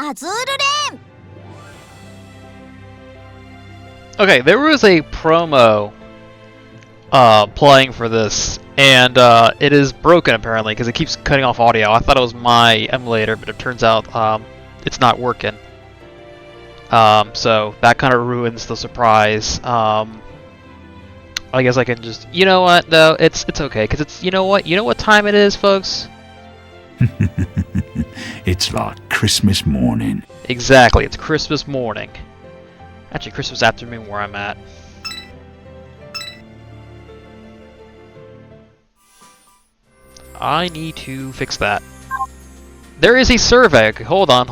Azur Lane! Okay, there was a promo playing for this, and it is broken apparently because it keeps cutting off audio. I thought it was my emulator, but it turns out it's not working. So that kind of ruins the surprise. I guess I can just, you know what? No, it's okay because it's, you know what time it is, folks. It's like Christmas morning. Exactly, it's Christmas morning. Actually, Christmas afternoon where I'm at. I need to fix that. There is a survey. Okay, hold on.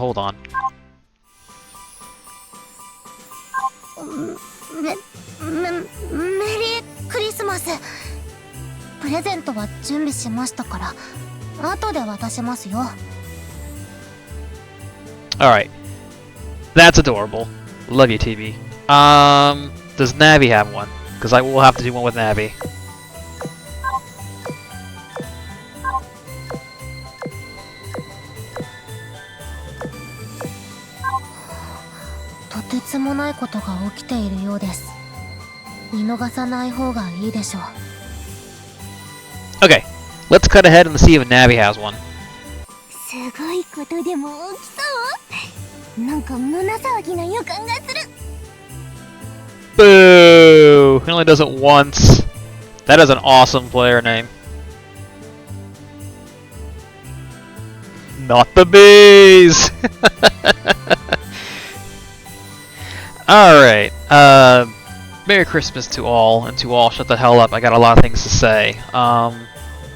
Merry Christmas! プレゼントは準備しましたから、後で渡しますよ。Alright. That's adorable. Love you, TV. Does Navi have one? Because I will have to do one with Navi. Okay, let's cut ahead and see if Navi has one. すごいことでも起きそう。なんか胸騒ぎな予感がする。 Boo! He only does it once. That is an awesome player name. Not the bees! Alright, Merry Christmas to all, and to all shut the hell up, I got a lot of things to say.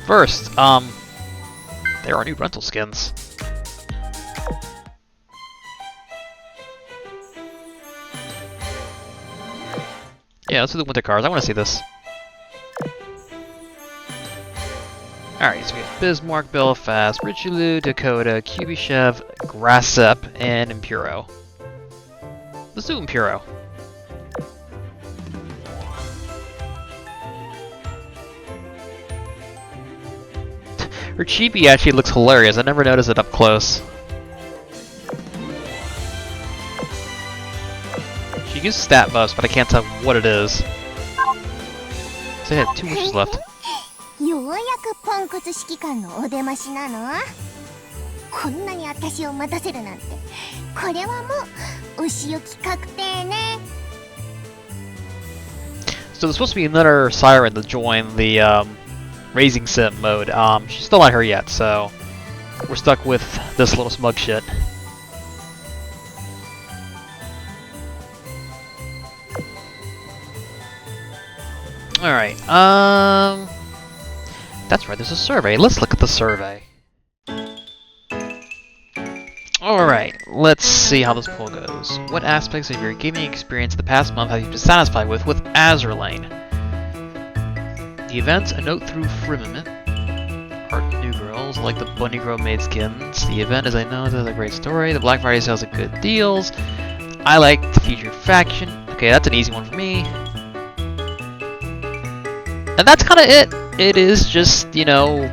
First, there are new rental skins. Yeah, let's do the winter cars. I want to see this. Alright, so we have Bismarck, Belfast, Richelieu, Dakota, Kubyshev, Grassep, and Impuro. Let's do Impuro. Her chibi actually looks hilarious. I never noticed it up close. She uses stat buffs, but I can't tell what it is. So I have 2 wishes left. ようやくポンコツ指揮官のお出ましなの？こんなに私を待たせるなんて。これはもうお仕置き確定ね。 So there's supposed to be another siren to join the raising sim mode. She's still not here yet, so we're stuck with this little smug shit. Alright, that's right, there's a survey. Let's look at the survey. Alright, let's see how this poll goes. What aspects of your gaming experience the past month have you been satisfied with Azur Lane? The events, a note through firmament. Art new girls, like the Bunny Girl made skins. The event, as I know, has a great story. The Black Friday sales are good deals. I like the featured faction. Okay, that's an easy one for me. And that's kind of it. It is just, you know,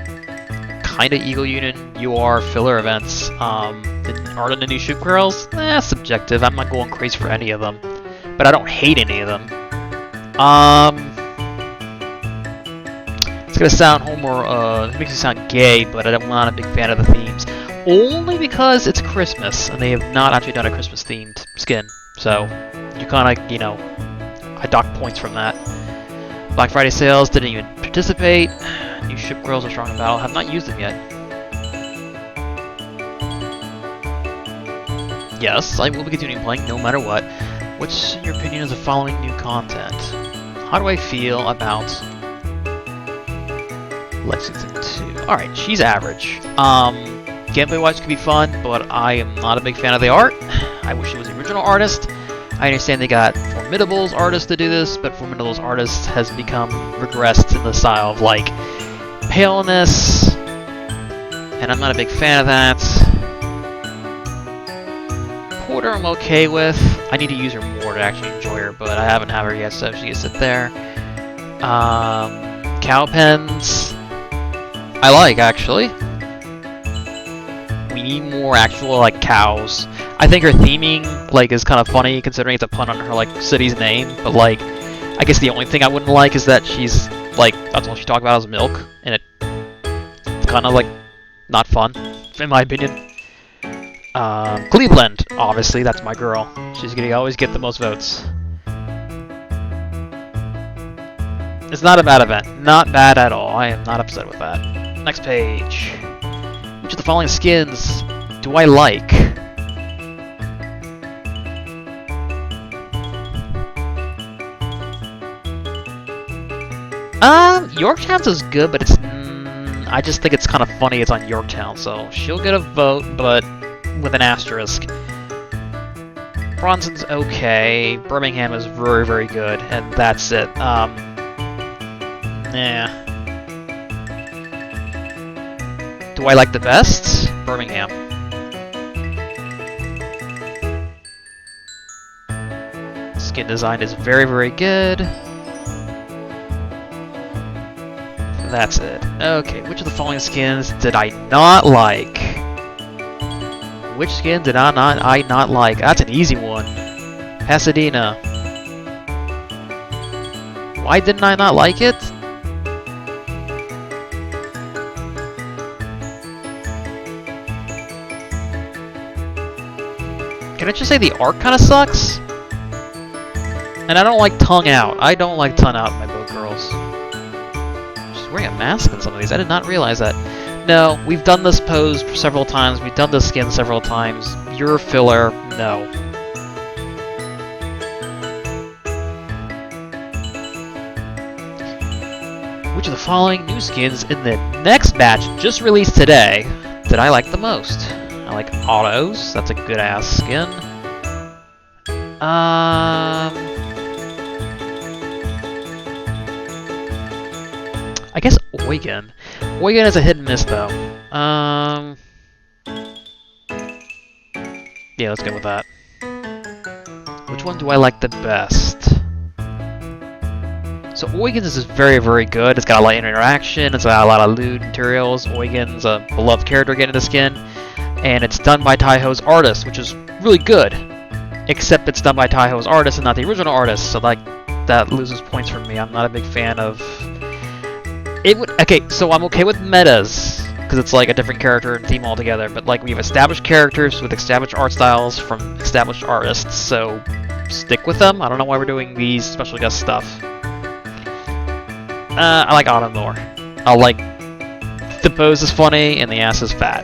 kind of Eagle Unit UR filler events. The art of the new Shoot Girls? Subjective. I'm not going crazy for any of them. But I don't hate any of them. It's gonna sound it makes me sound gay, but I'm not a big fan of the themes. Only because it's Christmas, and they have not actually done a Christmas themed skin. So, you kinda, you know, I dock points from that. Black Friday sales, didn't even participate. New ship girls are strong in battle, have not used them yet. Yes, I will be continuing playing no matter what. What's your opinion of the following new content? How do I feel about Lexington 2? Alright, she's average. Gameplay-wise could be fun, but I am not a big fan of the art. I wish it was the original artist. I understand they got Formidable's artist to do this, but Formidable's artist has become regressed in the style of, like, paleness, and I'm not a big fan of that. Porter I'm okay with. I need to use her more to actually enjoy her, but I haven't had her yet, so she can sit there. Cow pens, I like, actually. We need more actual, like, cows. I think her theming, like, is kind of funny, considering it's a pun on her, like, city's name, but, like, I guess the only thing I wouldn't like is that she's, like, that's all she talks about is milk, and it's kind of, like, not fun, in my opinion. Cleveland, obviously, that's my girl. She's gonna always get the most votes. It's not a bad event. Not bad at all. I am not upset with that. Next page. Which of the following skins do I like? Yorktown's is good, but it's... I just think it's kind of funny it's on Yorktown, so she'll get a vote, but with an asterisk. Bronson's okay. Birmingham is very, very good, and that's it. Yeah. Do I like the best? Birmingham. Skin design is very, very good. That's it. Okay, which of the following skins did I not like? Which skin did I not like? That's an easy one. Pasadena. Why didn't I not like it? Can I just say the art kind of sucks? And I don't like tongue out. I don't like tongue out in my boat girls. She's wearing a mask in some of these. I did not realize that. No, we've done this pose several times. We've done this skin several times. You're filler. No. Which of the following new skins in the next batch just released today did I like the most? I like Autos. That's a good ass skin. I guess Eugen. Eugen is a hit and miss though. Yeah, let's go with that. Which one do I like the best? So Eugen's is very, very good. It's got a lot of interaction. It's got a lot of lewd materials. Eugen's a beloved character getting the skin. And it's done by Taiho's artist, which is really good. Except it's done by Taiho's artist and not the original artist, so like that loses points for me. I'm not a big fan of it. Okay, so I'm okay with metas because it's like a different character and theme altogether. But like we have established characters with established art styles from established artists, so stick with them. I don't know why we're doing these special guest stuff. I like Autumn more. I like the pose is funny and the ass is fat.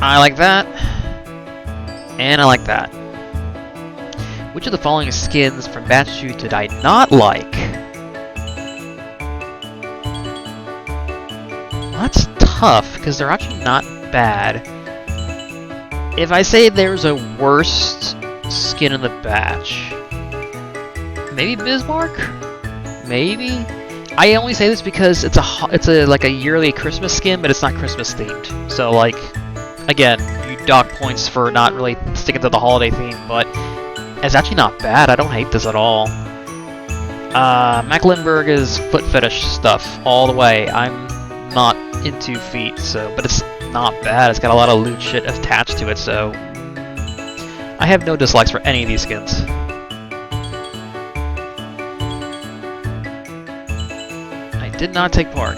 I like that, and I like that. Which of the following skins from Batch 2 did I not like? Well, that's tough, because they're actually not bad. If I say there's a worst skin in the batch, maybe Bismarck? Maybe? I only say this because it's a like a yearly Christmas skin, but it's not Christmas themed. So like, again, you dock points for not really sticking to the holiday theme, but it's actually not bad. I don't hate this at all. Mecklenburg is foot fetish stuff all the way. I'm not into feet, so but it's not bad. It's got a lot of loot shit attached to it, so I have no dislikes for any of these skins. I did not take part.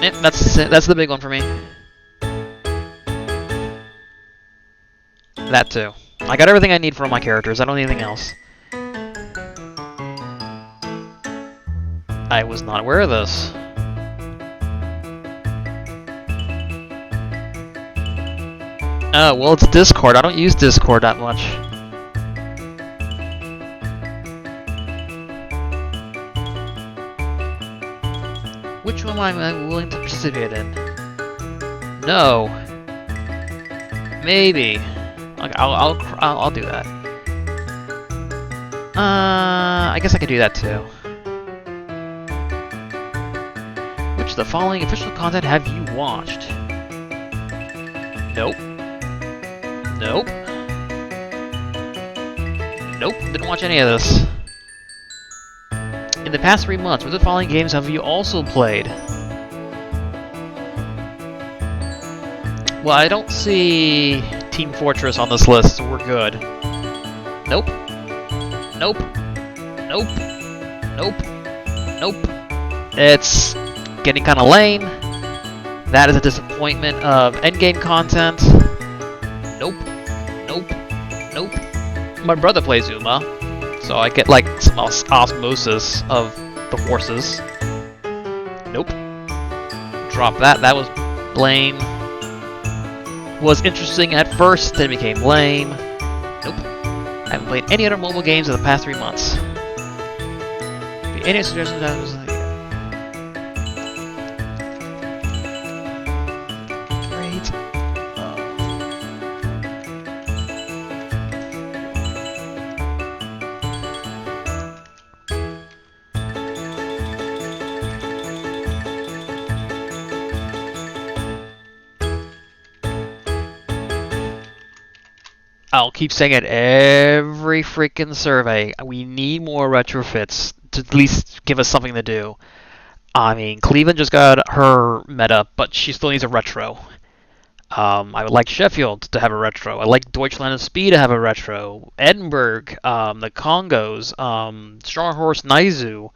Yep, that's the big one for me. That too. I got everything I need for all my characters. I don't need anything else. I was not aware of this. Oh, well, it's Discord. I don't use Discord that much. Which one am I willing to participate in? No. Maybe. Okay, I'll do that. I guess I can do that too. Which of the following official content have you watched? Nope. Nope. Nope, didn't watch any of this. In the past 3 months, what the following games have you also played? Well, I don't see Team Fortress on this list, so we're good. Nope. Nope. Nope. Nope. Nope. It's getting kind of lame. That is a disappointment of endgame content. Nope. Nope. Nope. My brother plays Uma, so I get like some osmosis of the horses. Nope. Drop that. That was lame. Was interesting at first, then became lame. Nope. I haven't played any other mobile games in the past 3 months. Any suggestions? I was like, great. I'll keep saying it every freaking survey. We need more retrofits to at least give us something to do. I mean, Cleveland just got her meta, but she still needs a retro. I would like Sheffield to have a retro. I like Deutschland and Speed to have a retro. Edinburgh, the Congos, Strongholst Naizu.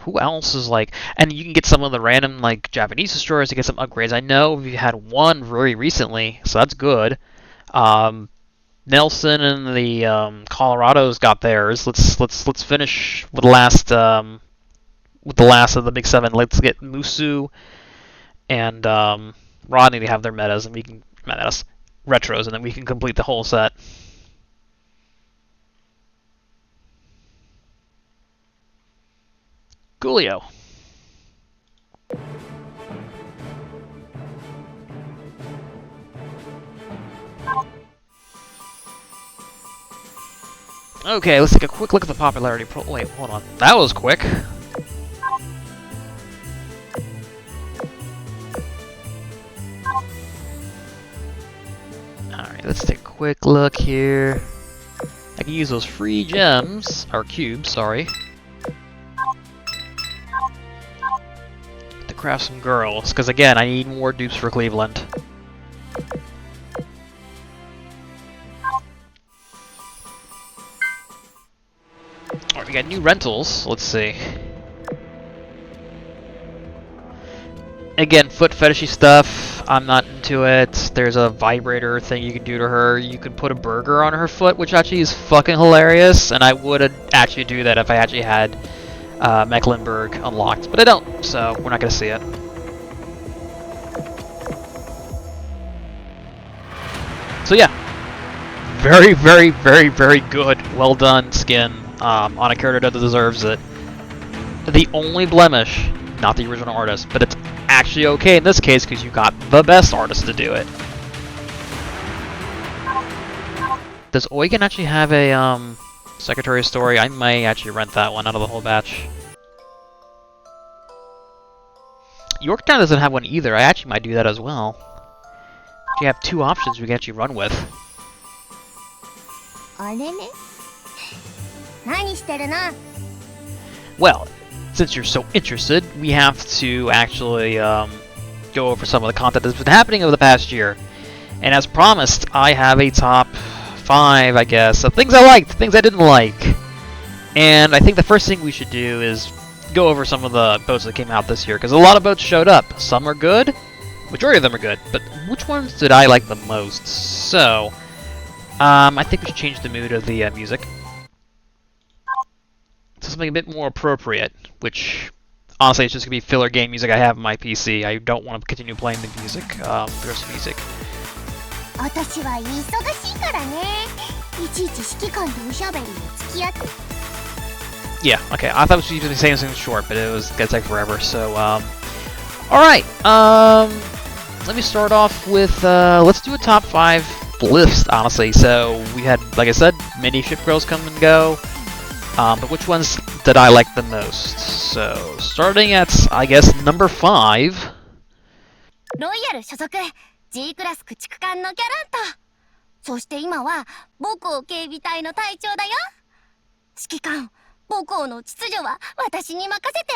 Who else is like... And you can get some of the random like Japanese destroyers to get some upgrades. I know we had one very recently, so that's good. Nelson and the Colorados got theirs. Let's finish with the last of the big seven. Let's get Musu and Rodney to have their metas, and we can retros, and then we can complete the whole set. Coolio. Okay, let's take a quick look at the popularity wait, hold on. That was quick. Alright, let's take a quick look here. I can use those free gems, or cubes, sorry, to craft some girls, because again, I need more dupes for Cleveland. Alright, we got new rentals, let's see. Again, foot fetishy stuff, I'm not into it. There's a vibrator thing you can do to her. You can put a burger on her foot, which actually is fucking hilarious, and I would actually do that if I actually had Mecklenburg unlocked, but I don't, so we're not going to see it. So yeah, very, very, very, very good, well done skin on a character that deserves it. The only blemish, not the original artist, but it's actually okay in this case because you got the best artist to do it. Does Eugen actually have a Secretary of Story? I may actually rent that one out of the whole batch. Yorktown doesn't have one either. I actually might do that as well. You have two options we can actually run with. Well, since you're so interested, we have to actually go over some of the content that's been happening over the past year. And as promised, I have a top 5, I guess, of things I liked, things I didn't like. And I think the first thing we should do is go over some of the boats that came out this year, because a lot of boats showed up. Some are good, majority of them are good, but which ones did I like the most? So, I think we should change the mood of the music to something a bit more appropriate, which honestly it's just going to be filler game music I have on my PC. I don't want to continue playing the music, the rest of the music. Yeah, okay, I thought we should be saying something short, but it was going to take forever, so, alright, let me start off with, let's do a top 5 list, honestly. So, we had, like I said, many ship girls come and go, but which ones did I like the most? So, starting at, I guess, number 5. G クラス駆逐艦のギャラント。そして今は母校警備隊の隊長だよ。指揮官、母校の秩序は私に任せて。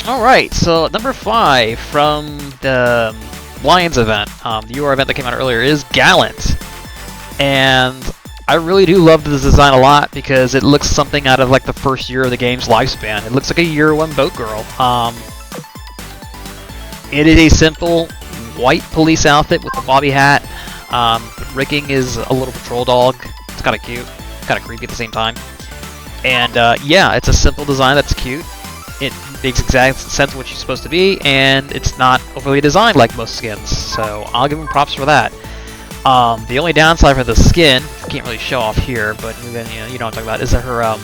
Alright, so number 5 from the Lions event, the UR event that came out earlier, is Gallant. And I really do love this design a lot because it looks something out of like the first year of the game's lifespan. It looks like a year 1 boat girl. It is a simple white police outfit with the bobby hat. The rigging is a little patrol dog. It's kind of cute, kind of creepy at the same time. And yeah, it's a simple design that's cute. It makes exact sense what she's supposed to be, and it's not overly designed like most skins, so I'll give them props for that. The only downside for the skin, I can't really show off here, but then you know what I'm talking about, is that her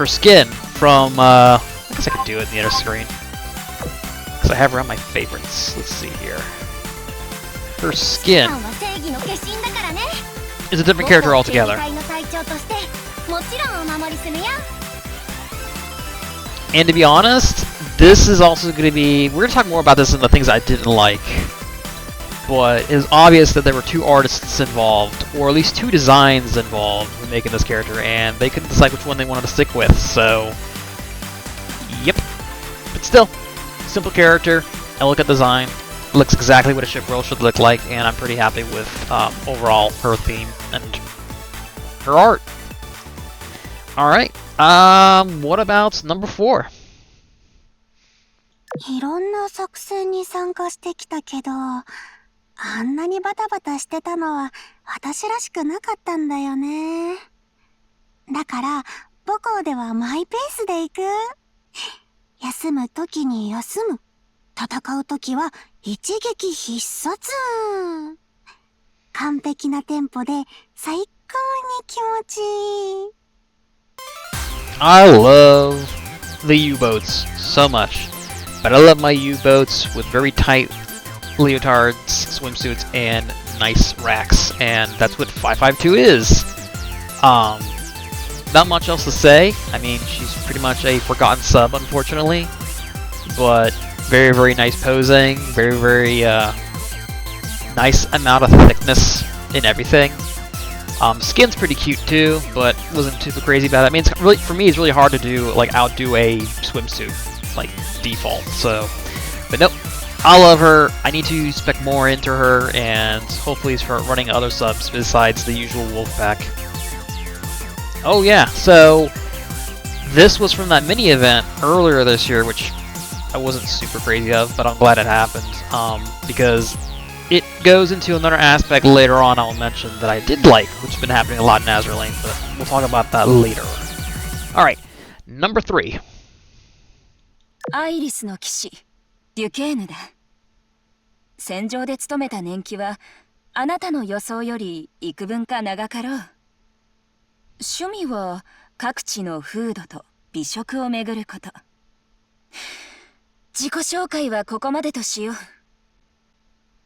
skin from I guess I could do it in the other screen because I have her on my favorites. Let's see here. Her skin is a different character altogether. And to be honest, this is also going to be... We're going to talk more about this in the things I didn't like. But it was obvious that there were 2 artists involved, or at least 2 designs involved when making this character, and they couldn't decide which one they wanted to stick with, so... Yep. But still, simple character, elegant design, looks exactly what a ship girl should look like, and I'm pretty happy with overall her theme and her art. Alright. What about number 4? いろんな作戦に参加してきたけど、あんなにバタバタしてたのは私らしくなかったんだよね。だから、母校ではマイペースで行く。休むときに休む。戦うときは一撃必殺。完璧なテンポで最高に気持ちいい。I love the U-boats so much, but I love my U-boats with very tight leotards, swimsuits, and nice racks, and that's what 552 is. Not much else to say. I mean, she's pretty much a forgotten sub, unfortunately, but very, very nice posing, very, very nice amount of thickness in everything. Skin's pretty cute too, but wasn't too crazy about it. I mean, it's really, for me, it's really hard to do outdo a swimsuit like default. So, but nope, I love her. I need to spec more into her, and hopefully start running other subs besides the usual Wolfpack. Oh yeah, so this was from that mini event earlier this year, which I wasn't super crazy of, but I'm glad it happened because it goes into another aspect later on I'll mention that I did like, which has been happening a lot in Azur Lane, but we'll talk about that later. Alright, number 3. アイリスの騎士、デュケーヌだ。戦場で務めた年季は、あなたの予想より幾分か長かろう。趣味は各地の風土と美食を巡ること。自己紹介はここまでとしよう。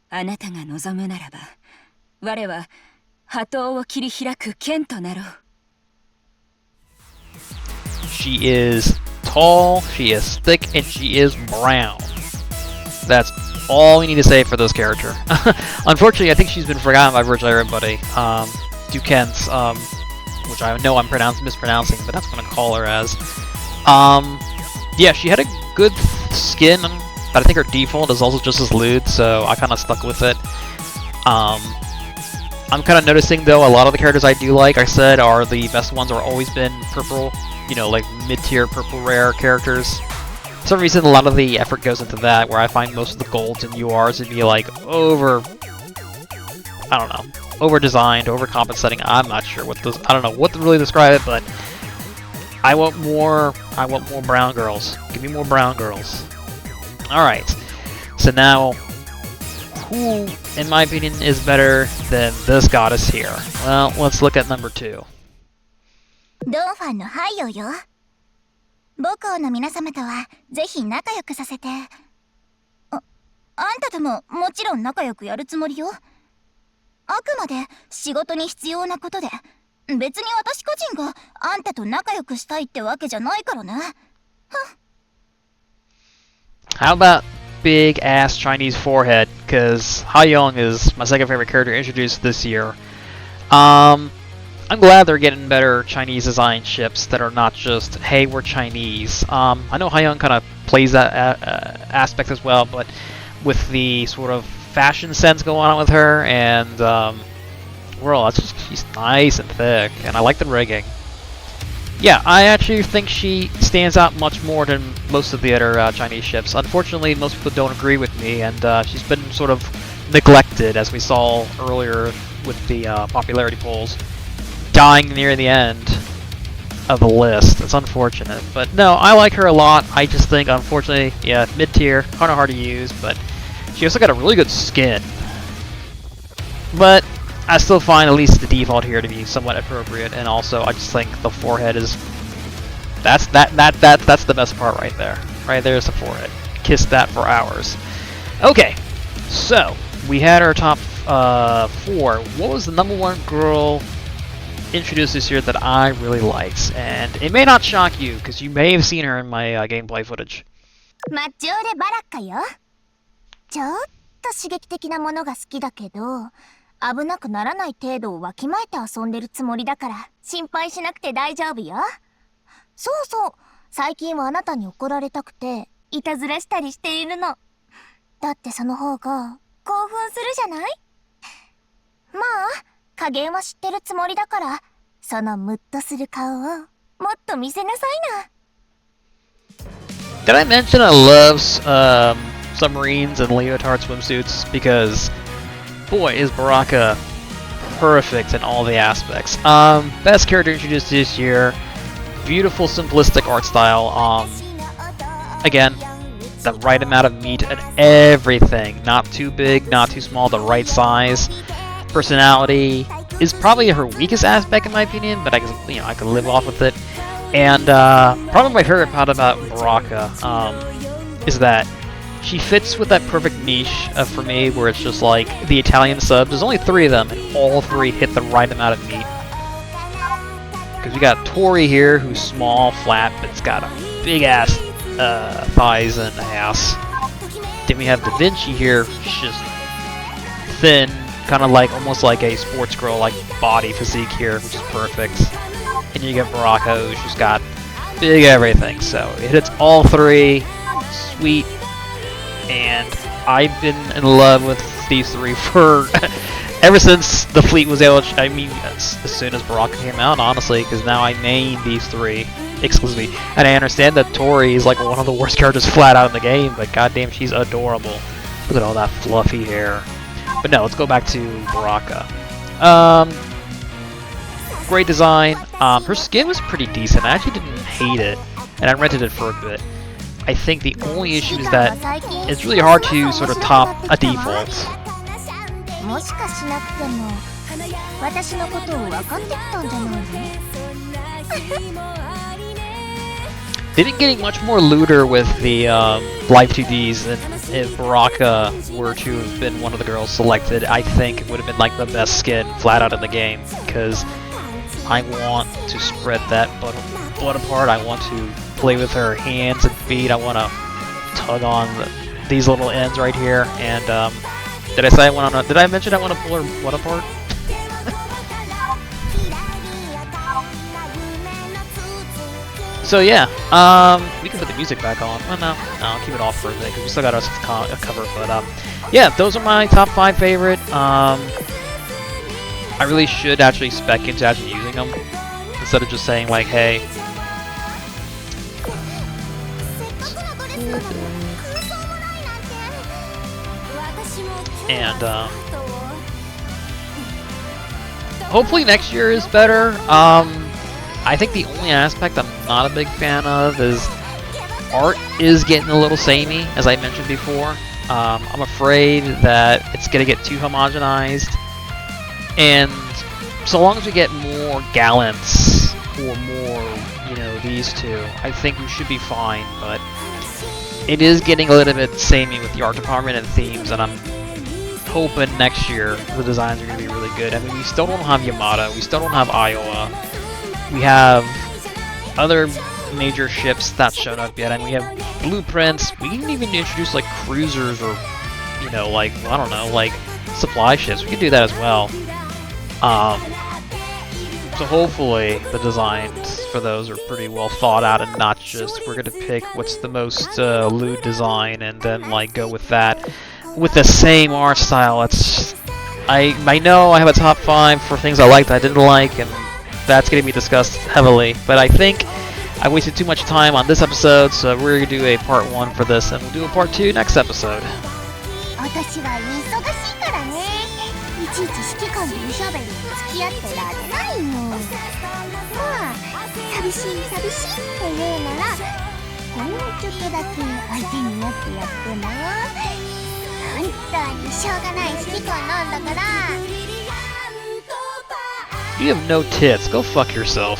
あなたが望むならば、我は波頭を切り開く剣となろう。She is tall, she is thick, and she is brown. That's all we need to say for this character. Unfortunately, I think she's been forgotten by virtually everybody. Duken's, which I know I'm mispronouncing, but that's what I'm gonna call her as. Yeah, she had a good skin, but I think her default is also just as lewd, so I kind of stuck with it. I'm kind of noticing, though, a lot of the characters I do like I said, are the best ones are always been purple, you know, like mid-tier purple rare characters. For some reason, a lot of the effort goes into that, where I find most of the golds and URs would be like over-designed, over-compensating. I'm not sure what those, I don't know what to really describe it, but I want more brown girls. Give me more brown girls. Alright, so now, who, in my opinion, is better than this goddess here? Well, let's look at number 2. ドンファンのハイヨよ。母校の皆様とはぜひ仲良くさせて。あんたとももちろん仲良くやるつもりよ。あくまで仕事に必要なことで、別に私個人があんたと仲良くしたいってわけじゃないからね。How about big ass Chinese forehead, because Young is my second favorite character introduced this year. I'm glad they're getting better Chinese design ships that are not just, hey, we're Chinese. I know Young kind of plays that aspect as well, but with the sort of fashion sense going on with her, and well, she's nice and thick, and I like the rigging. Yeah, I actually think she stands out much more than most of the other Chinese ships. Unfortunately, most people don't agree with me, and she's been sort of neglected, as we saw earlier with the popularity polls, dying near the end of the list. It's unfortunate, but no, I like her a lot. I just think, unfortunately, yeah, mid-tier, kind of hard to use, but she also got a really good skin. But I still find at least the default here to be somewhat appropriate, and also I just think the forehead is that's the best part right there. Right there's the forehead. Kiss that for hours. Okay, so we had our top 4. What was the #1 girl introduced this year that I really liked? And it may not shock you because you may have seen her in my gameplay footage. マッチョでバラッカよ。ちょっと刺激的なものが好きだけど、危なくならない程度をわきまえて遊んでるつもりだから心配しなくて大丈夫よ。そうそう、最近はあなたに怒られたくていたずらしたりしているの。だってその方が興奮するじゃない？まあ、加減は知ってるつもりだから、そのムッとする顔をもっと見せなさいな。Did I mention I love submarines and leotard swimsuits? Because boy, is Baraka perfect in all the aspects. Best character introduced this year. Beautiful, simplistic art style. Again, the right amount of meat and everything. Not too big, not too small, the right size. Personality is probably her weakest aspect in my opinion, but I can live off with it. And probably my favorite part about Baraka is that she fits with that perfect niche for me, where it's just like the Italian subs. There's only 3 of them, and all 3 hit the right amount of meat. Because we got Tori here, who's small, flat, but it's got a big ass thighs and ass. Then we have Da Vinci here, she's just thin, kind of like almost like a sports girl like body physique here, which is perfect. And you get Baraka, who's just got big everything. So it hits all 3, sweet. And I've been in love with these 3 for ever since the fleet was able to, as soon as Baraka came out, honestly, because now I main these 3 exclusively. And I understand that Tori is like one of the worst characters flat out in the game, but goddamn, she's adorable. Look at all that fluffy hair. But no, let's go back to Baraka. Great design. Her skin was pretty decent. I actually didn't hate it, and I rented it for a bit. I think the only issue is that it's really hard to sort of top a default. They've been getting much more looter with the live 2Ds, and if Baraka were to have been one of the girls selected, I think it would have been like the best skin flat out in the game, because I want to spread that butt apart. I want to play with her hands and feet. I want to tug on these little ends right here. And did I say I want to? Did I mention I want to pull her butt apart? So yeah, we can put the music back on. Well, no, I'll keep it off for a bit because we still got us a cover. But yeah, those are my top 5 favorite. I really should actually spec into actually using them instead of just saying like, hey. And hopefully next year is better. I think the only aspect I'm not a big fan of is art is getting a little samey, as I mentioned before. I'm afraid that it's going to get too homogenized. And so long as we get more gallants or more, these 2, I think we should be fine. But it is getting a little bit samey with the art department and themes, and I'm hoping next year the designs are going to be really good. I mean, we still don't have Yamada, we still don't have Iowa. We have other major ships that showed up yet, and we have blueprints. We didn't even introduce like cruisers or, you know, like, I don't know, like supply ships. We could do that as well. So hopefully the designs for those are pretty well thought out and not just we're gonna pick what's the most lewd design and then like go with that with the same art style. I know I have a top 5 for things I liked I didn't like, and that's gonna be discussed heavily. But I think I wasted too much time on this episode, so we're gonna do a part 1 for this, and we'll do a part 2 next episode. 私は忙しいからね。いちいち指揮官とおしゃべりに付き合ってられないの。まあ、寂しいって言うなら、ほんのちょっとだけ相手になってやっても、本当にしょうがない指揮官なんだから。You have no tits. Go fuck yourself.